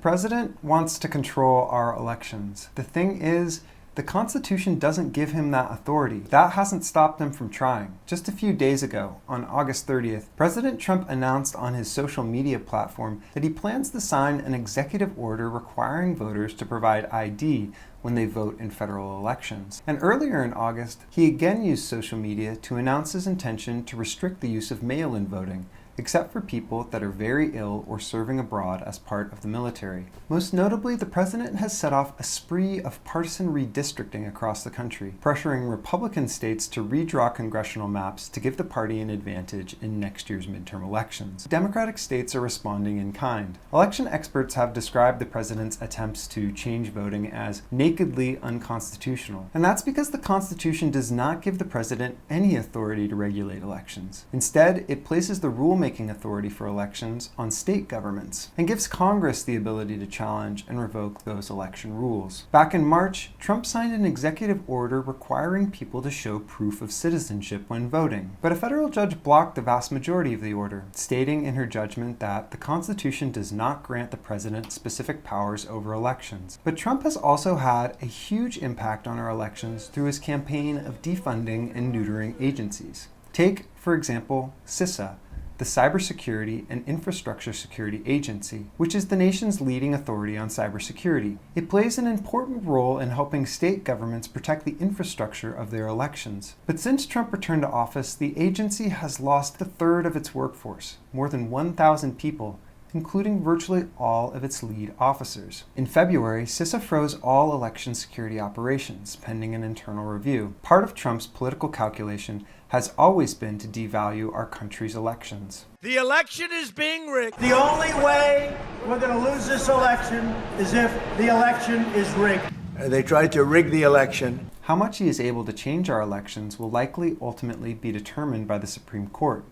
president wants to control our elections. The thing is, the Constitution doesn't give him that authority. That hasn't stopped him from trying. Just a few days ago, on August 30th, President Trump announced on his social media platform that he plans to sign an executive order requiring voters to provide ID when they vote in federal elections. And earlier in August, he again used social media to announce his intention to restrict the use of mail-in voting, except for people that are very ill or serving abroad as part of the military. Most notably, the president has set off a spree of partisan redistricting across the country, pressuring Republican states to redraw congressional maps to give the party an advantage in next year's midterm elections. Democratic states are responding in kind. Election experts have described the president's attempts to change voting as nakedly unconstitutional. And that's because the Constitution does not give the president any authority to regulate elections. Instead, it places the rulemaking authority for elections on state governments and gives Congress the ability to challenge and revoke those election rules. Back in March, Trump signed an executive order requiring people to show proof of citizenship when voting. But a federal judge blocked the vast majority of the order, stating in her judgment that the Constitution does not grant the president specific powers over elections. But Trump has also had a huge impact on our elections through his campaign of defunding and neutering agencies. Take, for example, CISA, the Cybersecurity and Infrastructure Security Agency, which is the nation's leading authority on cybersecurity. It plays an important role in helping state governments protect the infrastructure of their elections. But since Trump returned to office, the agency has lost a third of its workforce, more than 1,000 people, including virtually all of its lead officers. In February, CISA froze all election security operations, pending an internal review. Part of Trump's political calculation has always been to devalue our country's elections. The election is being rigged. The only way we're going to lose this election is if the election is rigged. They tried to rig the election. How much he is able to change our elections will likely ultimately be determined by the Supreme Court,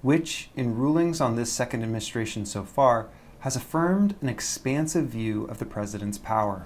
which, in rulings on this second administration so far, has affirmed an expansive view of the president's power.